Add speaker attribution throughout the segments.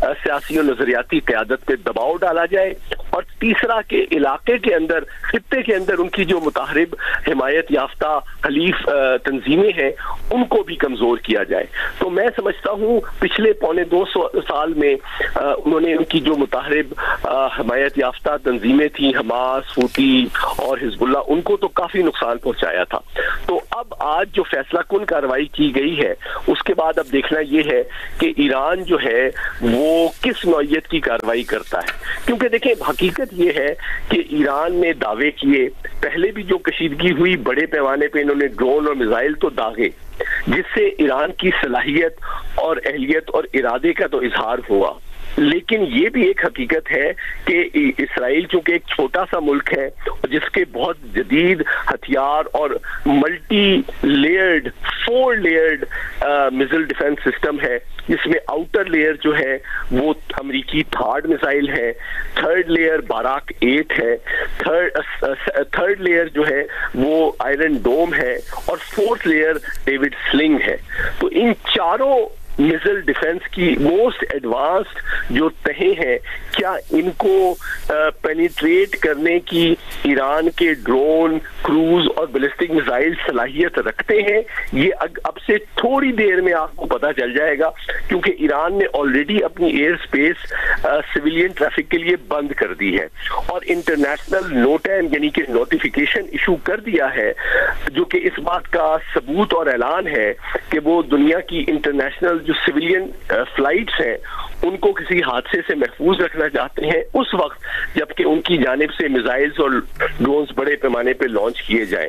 Speaker 1: سیاسی اور نظریاتی قیادت پہ دباؤ ڈالا جائے، اور تیسرا کہ علاقے کے اندر، خطے کے اندر ان کی جو متحارب حمایت یافتہ حلیف تنظیمیں ہیں ان کو بھی کمزور کیا جائے۔ تو میں سمجھتا ہوں پچھلے پونے 2 سال میں انہوں نے ان کی جو متحارب حمایت یافتہ تنظیمیں تھیں، حماس، ہوتی اور حزب اللہ، ان کو تو کافی نقصان پہنچایا تھا۔ تو اب آج جو فیصلہ کن کارروائی کی گئی ہے اس کے بعد اب دیکھنا یہ ہے کہ ایران جو ہے وہ کس نوعیت کی کارروائی کرتا ہے، کیونکہ دیکھیں حقیقت یہ ہے کہ ایران نے دعوے کیے، پہلے بھی جو کشیدگی ہوئی بڑے پیمانے پہ انہوں نے ڈرون اور میزائل تو داغے، جس سے ایران کی صلاحیت اور اہلیت اور ارادے کا تو اظہار ہوا، لیکن یہ بھی ایک حقیقت ہے کہ اسرائیل چونکہ ایک چھوٹا سا ملک ہے جس کے بہت جدید ہتھیار اور multi Laird 4 Laird missile defence system ہے، جس میں آؤٹر لیئر جو ہے وہ امریکی تھارڈ میزائل ہے، تھرڈ لیئر باراک 8 ہے، تھرڈ لیئر جو ہے وہ آئرن ڈوم ہے، اور فورتھ لیئر ڈیوڈ سلنگ ہے۔ تو ان چاروں میزائل ڈیفنس کی موسٹ ایڈوانسڈ جو تہیں ہیں، کیا ان کو پینیٹریٹ کرنے کی ایران کے ڈرون، کروز اور بیلسٹک میزائل صلاحیت رکھتے ہیں؟ یہ اب سے تھوڑی دیر میں آپ کو پتہ چل جائے گا، کیونکہ ایران نے آلریڈی اپنی ایئر سپیس سویلین ٹریفک کے لیے بند کر دی ہے، اور انٹرنیشنل نوٹین یعنی کہ نوٹیفیکیشن ایشو کر دیا ہے، جو کہ اس بات کا ثبوت اور اعلان ہے کہ وہ دنیا کی انٹرنیشنل جو سویلین فلائٹس ہیں ان کو کسی حادثے سے محفوظ رکھنا چاہتے ہیں اس وقت جبکہ ان کی جانب سے میزائلز اور ڈرونز بڑے پیمانے پہ لانچ کیے جائیں۔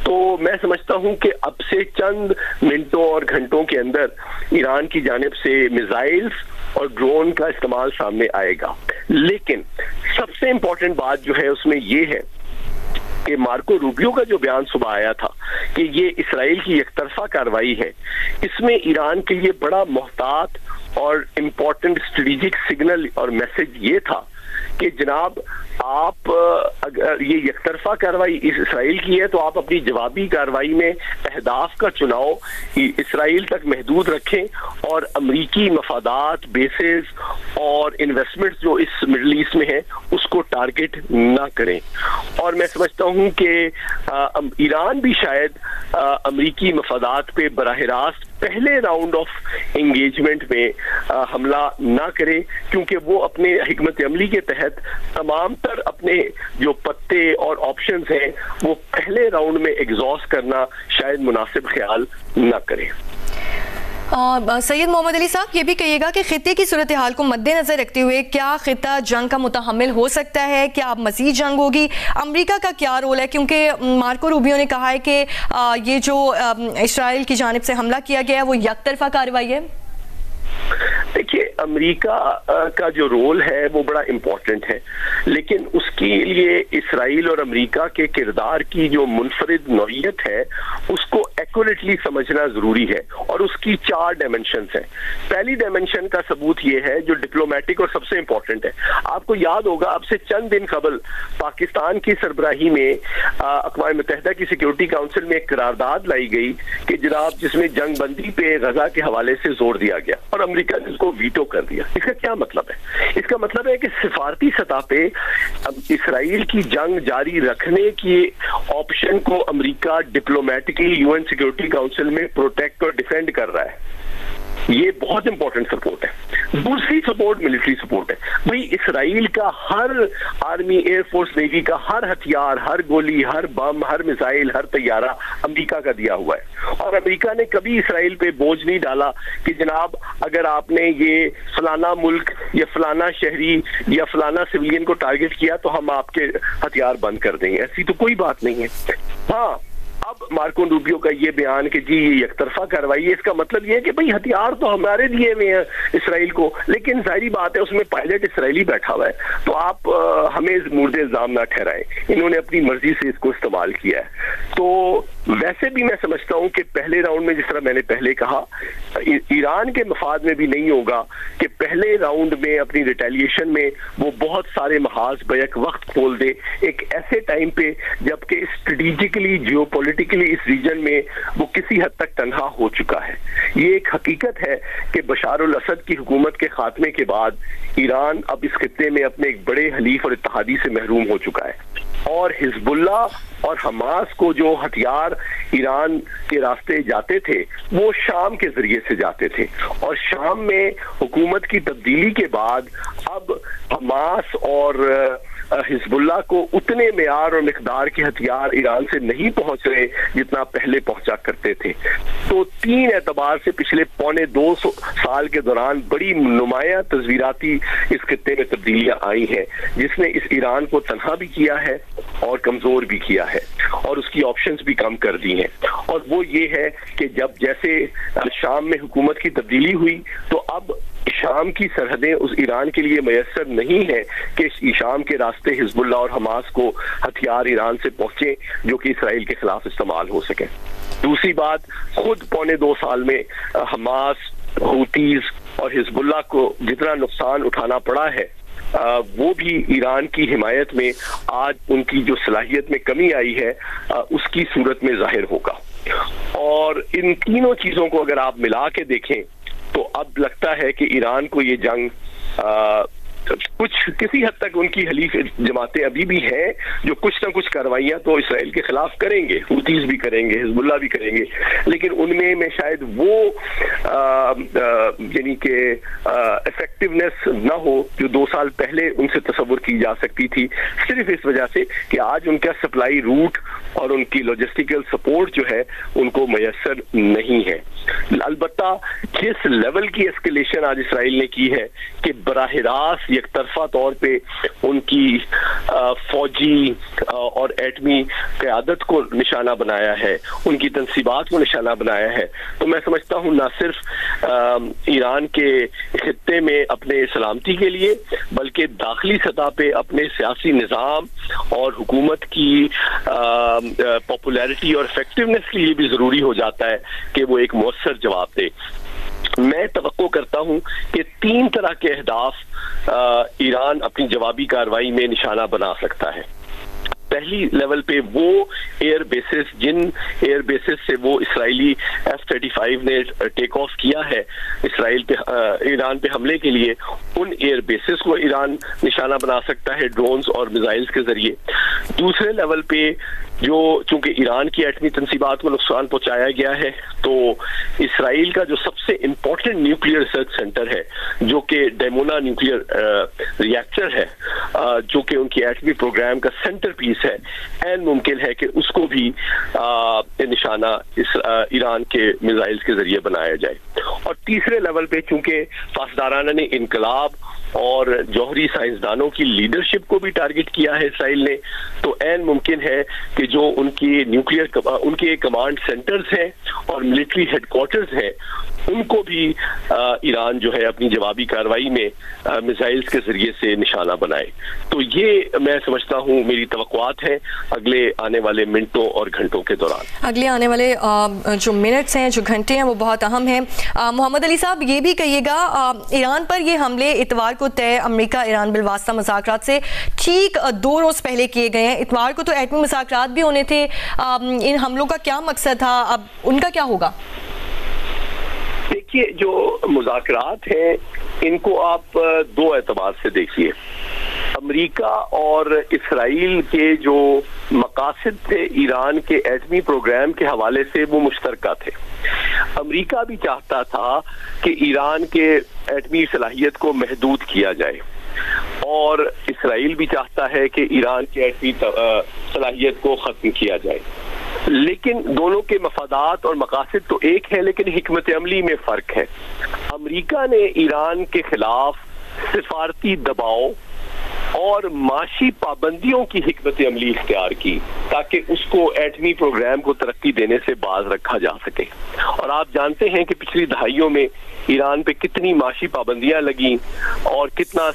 Speaker 1: تو میں سمجھتا ہوں کہ اب سے چند منٹوں اور گھنٹوں کے اندر ایران کی جانب سے میزائلز اور ڈرون کا استعمال سامنے آئے گا، لیکن سب سے امپورٹنٹ بات جو ہے اس میں یہ ہے کہ مارکو روبیو کا جو بیان صبح آیا تھا کہ یہ اسرائیل کی یک طرفہ کارروائی ہے، اس میں ایران کے لیے بڑا محتاط اور امپورٹنٹ اسٹریٹجک سگنل اور میسج یہ تھا کہ جناب آپ اگر یہ یک طرفہ کارروائی اسرائیل کی ہے تو آپ اپنی جوابی کارروائی میں اہداف کا چناؤ اسرائیل تک محدود رکھیں، اور امریکی مفادات، بیسز اور انویسٹمنٹس جو اس مڈل ایسٹ میں ہیں اس کو ٹارگٹ نہ کریں۔ اور میں سمجھتا ہوں کہ ایران بھی شاید امریکی مفادات پہ براہ راست پہلے راؤنڈ آف انگیجمنٹ میں حملہ نہ کرے، کیونکہ وہ اپنے حکمت عملی کے تحت تمام تر اپنے جو پتے اور آپشنز ہیں وہ پہلے راؤنڈ میں ایگزاسٹ کرنا شاید مناسب خیال نہ کرے۔
Speaker 2: سید محمد علی صاحب یہ بھی کہیے گا کہ خطے کی صورتحال کو مد نظر رکھتے ہوئے کیا خطہ جنگ کا متحمل ہو سکتا ہے؟ کیا اب مزید جنگ ہوگی؟ امریکہ کا کیا رول ہے؟ کیونکہ مارکو روبیو نے کہا ہے کہ یہ جو اسرائیل کی جانب سے حملہ کیا گیا ہے وہ یک طرفہ کارروائی ہے۔
Speaker 1: دیکھیے امریکہ کا جو رول ہے وہ بڑا امپورٹنٹ ہے، لیکن اس کے لیے اسرائیل اور امریکہ کے کردار کی جو منفرد نوعیت ہے اس کو ایکوریٹلی سمجھنا ضروری ہے، اور اس کی 4 ڈائمنشنز ہیں۔ پہلی ڈائمنشن کا ثبوت یہ ہے جو ڈپلومیٹک اور سب سے امپورٹنٹ ہے، آپ کو یاد ہوگا اب سے چند دن قبل پاکستان کی سربراہی میں اقوام متحدہ کی سیکیورٹی کونسل میں ایک قرارداد لائی گئی کہ جناب جس میں جنگ بندی پہ غزہ کے حوالے سے زور دیا گیا، اور امریکہ نے اس کو ویٹو کر دیا۔ اس کا کیا مطلب ہے؟ اس کا مطلب ہے کہ سفارتی سطح پہ اسرائیل کی جنگ جاری رکھنے کی آپشن کو امریکہ diplomatically U N security council میں پروٹیکٹ اور ڈیفینڈ کر رہا ہے۔ یہ بہت امپورٹنٹ سپورٹ ہے۔ دوسری سپورٹ ملٹری سپورٹ ہے۔ بھئی اسرائیل کا ہر آرمی، ایئر فورس، نیوی کا ہر ہتھیار، ہر گولی، ہر بم، ہر میزائل، ہر طیارہ امریکہ کا دیا ہوا ہے، اور امریکہ نے کبھی اسرائیل پہ بوجھ نہیں ڈالا کہ جناب اگر آپ نے یہ فلانا ملک یا فلانا شہری یا فلانا سویلین کو ٹارگٹ کیا تو ہم آپ کے ہتھیار بند کر دیں گے، ایسی تو کوئی بات نہیں ہے۔ ہاں اب مارکو روبیو کا یہ بیان کہ جی یہ یک طرفہ کارروائی ہے، اس کا مطلب یہ ہے کہ بھئی ہتھیار تو ہمارے دیے ہوئے ہیں اسرائیل کو، لیکن ظاہری بات ہے اس میں پائلٹ اسرائیلی بیٹھا ہوا ہے، تو آپ ہمیں مورد الزام نہ ٹھہرائیں، انہوں نے اپنی مرضی سے اس کو استعمال کیا ہے۔ تو ویسے بھی میں سمجھتا ہوں کہ پہلے راؤنڈ میں جس طرح میں نے پہلے کہا ایران کے مفاد میں بھی نہیں ہوگا کہ پہلے راؤنڈ میں اپنی ریٹیلیشن میں وہ بہت سارے محاذ بیک وقت کھول دے ایک ایسے ٹائم پہ جبکہ اسٹریٹجیکلی جیو پولیٹیکلی اس ریجن میں وہ کسی حد تک تنہا ہو چکا ہے. یہ ایک حقیقت ہے کہ بشار الاسد کی حکومت کے خاتمے کے بعد ایران اب اس خطے میں اپنے ایک بڑے حلیف اور اتحادی سے محروم ہو چکا ہے اور حزب اللہ اور حماس کو جو ہتھیار ایران کے راستے جاتے تھے وہ شام کے ذریعے سے جاتے تھے اور شام میں حکومت کی تبدیلی کے بعد اب حماس اور حزب اللہ کو اتنے معیار اور مقدار کے ہتھیار ایران سے نہیں پہنچ رہے جتنا پہلے پہنچا کرتے تھے. تو 3 اعتبار سے پچھلے 2.25 سال کے دوران بڑی نمایاں تصویراتی اس خطے میں تبدیلیاں آئی ہیں جس نے اس ایران کو تنہا بھی کیا ہے اور کمزور بھی کیا ہے اور اس کی آپشنز بھی کم کر دی ہیں. اور وہ یہ ہے کہ جب جیسے شام میں حکومت کی تبدیلی ہوئی تو اب شام کی سرحدیں اس ایران کے لیے میسر نہیں ہے کہ شام کے راستے حزب اللہ اور حماس کو ہتھیار ایران سے پہنچے جو کہ اسرائیل کے خلاف استعمال ہو سکے. دوسری بات خود 2.25 سال میں حماس حوتیز اور حزب اللہ کو جتنا نقصان اٹھانا پڑا ہے وہ بھی ایران کی حمایت میں آج ان کی جو صلاحیت میں کمی آئی ہے اس کی صورت میں ظاہر ہوگا. اور ان تینوں چیزوں کو اگر آپ ملا کے دیکھیں تو اب لگتا ہے کہ ایران کو یہ جنگ کچھ کسی حد تک ان کی حلیف جماعتیں ابھی بھی ہیں جو کچھ نہ کچھ کارروائیاں تو اسرائیل کے خلاف کریں گے, حوتیز بھی کریں گے, حزب اللہ بھی کریں گے, لیکن ان میں شاید وہ یعنی کہ افیکٹونیس نہ ہو جو 2 سال پہلے ان سے تصور کی جا سکتی تھی, صرف اس وجہ سے کہ آج ان کا سپلائی روٹ اور ان کی لاجسٹیکل سپورٹ جو ہے ان کو میسر نہیں ہے. البتہ جس لیول کی اسکیلیشن آج اسرائیل نے کی ہے کہ براہ راست یک طرفہ طور پہ ان کی فوجی اور ایٹمی قیادت کو نشانہ بنایا ہے, ان کی تنصیبات کو نشانہ بنایا ہے, تو میں سمجھتا ہوں نہ صرف ایران کے خطے میں اپنے سلامتی کے لیے بلکہ داخلی سطح پہ اپنے سیاسی نظام اور حکومت کی پاپولیرٹی اور افیکٹونیس کے لیے بھی ضروری ہو جاتا ہے کہ وہ ایک مؤثر جواب دے. میں توقع کرتا ہوں کہ 3 طرح کے اہداف ایران اپنی جوابی کارروائی میں نشانہ بنا سکتا ہے. پہلی لیول پہ وہ ایئر بیسز جن ایئر بیسز سے وہ اسرائیلی F-35 نے ٹیک آف کیا ہے اسرائیل پہ ایران پہ حملے کے لیے, ان ایئر بیسز کو ایران نشانہ بنا سکتا ہے ڈرونز اور میزائلز کے ذریعے. دوسرے لیول پہ جو چونکہ ایران کی ایٹمی تنصیبات کو نقصان پہنچایا گیا ہے تو اسرائیل کا جو سب سے امپورٹنٹ نیوکلیئر ریسرچ سینٹر ہے جو کہ ڈیمونا نیوکلیئر ریئیکٹر ہے جو کہ ان کی ایٹمی پروگرام کا سینٹر پیس ہے, این ممکن ہے کہ اس کو بھی نشانہ ایران کے میزائلز کے ذریعے بنایا جائے. اور تیسرے لیول پہ چونکہ پاسدارانہ نے انقلاب اور جوہری سائنسدانوں کی لیڈرشپ کو بھی ٹارگٹ کیا ہے اسرائیل نے, تو این ممکن ہے کہ جو ان کی نیوکلیئر ان کے کمانڈ سینٹرز ہیں اور ملٹری ہیڈ کوارٹرز ہیں ان کو بھی ایران جو ہے اپنی جوابی کارروائی میں میزائلز کے ذریعے سے نشانہ بنائے. تو یہ میں سمجھتا ہوں میری توقعات ہیں اگلے آنے والے منٹوں اور گھنٹوں کے دوران.
Speaker 2: اگلے آنے والے جو منٹس ہیں جو گھنٹے ہیں وہ بہت اہم ہیں. محمد علی صاحب یہ بھی کہیے گا ایران پر یہ حملے اتوار کو طے امریکہ ایران بالواسطہ مذاکرات سے ٹھیک 2 روز پہلے کیے گئے ہیں. اتوار کو تو ایٹمی مذاکرات بھی ہونے تھے, ان حملوں کا کیا مقصد تھا, اب ان کا کیا ہوگا؟
Speaker 1: دیکھیے جو مذاکرات ہیں ان کو آپ 2 اعتبار سے دیکھیے. امریکہ اور اسرائیل کے جو مقاصد تھے ایران کے ایٹمی پروگرام کے حوالے سے وہ مشترکہ تھے. امریکہ بھی چاہتا تھا کہ ایران کے ایٹمی صلاحیت کو محدود کیا جائے اور اسرائیل بھی چاہتا ہے کہ ایران کی ایٹمی صلاحیت کو ختم کیا جائے, لیکن دونوں کے مفادات اور مقاصد تو ایک ہے لیکن حکمت عملی میں فرق ہے. امریکہ نے ایران کے خلاف سفارتی دباؤ اور معاشی پابندیوں کی حکمت عملی اختیار کی تاکہ اس کو ایٹمی پروگرام کو ترقی دینے سے باز رکھا جا سکے. اور آپ جانتے ہیں کہ پچھلی دہائیوں میں ایران پہ کتنی معاشی پابندیاں لگیں اور کتنا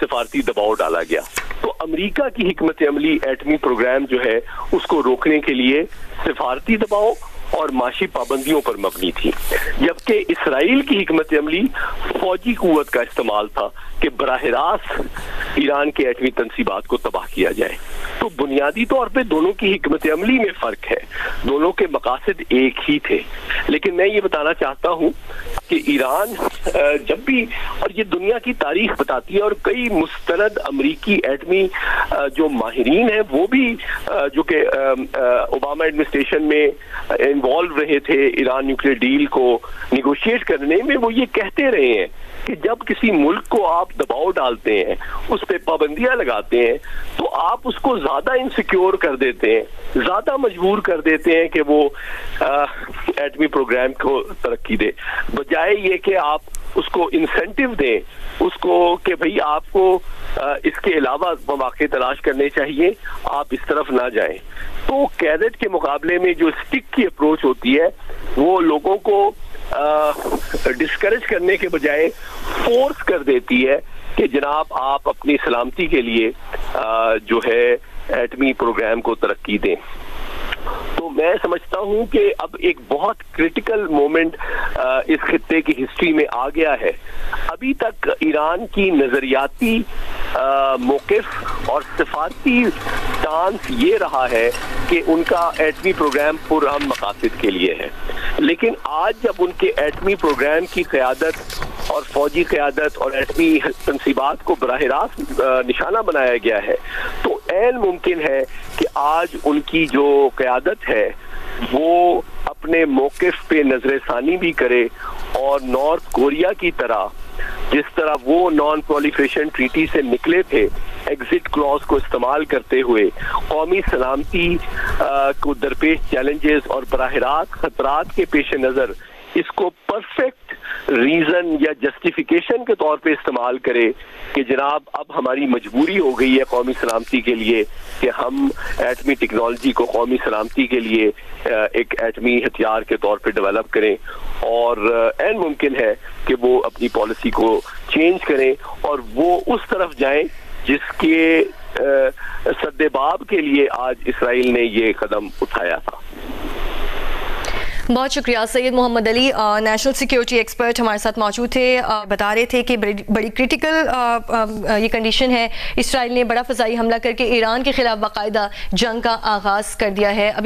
Speaker 1: سفارتی دباؤ ڈالا گیا. تو امریکہ کی حکمت عملی ایٹمی پروگرام جو ہے اس کو روکنے کے لیے سفارتی دباؤ اور معاشی پابندیوں پر مبنی تھی، جبکہ اسرائیل کی حکمت عملی فوجی قوت کا استعمال تھا کہ براہ راست ایران کے ایٹمی تنصیبات کو تباہ کیا جائے۔ تو بنیادی طور پہ دونوں کی حکمت عملی میں فرق ہے، دونوں کے مقاصد ایک ہی تھے۔ لیکن میں یہ بتانا چاہتا ہوں کہ ایران جب بھی، اور یہ دنیا کی تاریخ بتاتی ہے اور کئی مستند امریکی ایٹمی جو ماہرین ہیں وہ بھی جو کہ اوباما ایڈمنسٹریشن میں انوالو رہے تھے ایران نیوکلیئر ڈیل کو نیگوشیٹ کرنے میں، وہ یہ کہتے رہے ہیں کہ جب کسی ملک کو آپ دباؤ ڈالتے ہیں، اس پہ پابندیاں لگاتے ہیں، تو آپ اس کو زیادہ انسیکیور کر دیتے ہیں، زیادہ مجبور کر دیتے ہیں کہ وہ ایٹمی پروگرام کو ترقی دے، بجائے یہ کہ آپ اس کو انسینٹیو دیں، اس کو کہ بھئی آپ کو اس کے علاوہ مواقع تلاش کرنے چاہیے، آپ اس طرف نہ جائیں۔ تو کیرٹ کے مقابلے میں جو اسٹک کی اپروچ ہوتی ہے وہ لوگوں کو ڈسکریج کرنے کے بجائے فورس کر دیتی ہے کہ جناب آپ اپنی سلامتی کے لیے جو ہے ایٹمی پروگرام کو ترقی دیں۔ تو میں سمجھتا ہوں کہ اب ایک بہت کرٹیکل مومنٹ اس خطے کی ہسٹری میں آ گیا ہے۔ ابھی تک ایران کی نظریاتی موقف اور سفارتی سٹانس یہ رہا ہے کہ ان کا ایٹمی پروگرام پرامن مقاصد کے لیے ہے، لیکن آج جب ان کے ایٹمی پروگرام کی قیادت اور فوجی قیادت اور ایٹمی تنصیبات کو براہ راست نشانہ بنایا گیا ہے، تو عین ممکن ہے کہ آج ان کی جو قیادت ہے وہ اپنے موقف پہ نظر ثانی بھی کرے اور نارتھ کوریا کی طرح، جس طرح وہ نان پرولیفریشن ٹریٹی سے نکلے تھے، ایگزٹ کلاز کو استعمال کرتے ہوئے قومی سلامتی کو درپیش چیلنجز اور براہ راست خطرات کے پیش نظر اس کو پرفیکٹ ریزن یا جسٹیفیکیشن کے طور پہ استعمال کرے کہ جناب اب ہماری مجبوری ہو گئی ہے قومی سلامتی کے لیے کہ ہم ایٹمی ٹیکنالوجی کو قومی سلامتی کے لیے ایک ایٹمی ہتھیار کے طور پہ ڈیولپ کریں، اور عین ممکن ہے کہ وہ اپنی پالیسی کو چینج کریں اور وہ اس طرف جائیں جس کے سدباب کے لیے آج اسرائیل نے یہ قدم اٹھایا تھا۔
Speaker 2: بہت شکریہ سید محمد علی، نیشنل سیکیورٹی ایکسپرٹ ہمارے ساتھ موجود تھے، بتا رہے تھے کہ بڑی کرٹیکل یہ کنڈیشن ہے، اسرائیل نے بڑا فضائی حملہ کر کے ایران کے خلاف باقاعدہ جنگ کا آغاز کر دیا ہے۔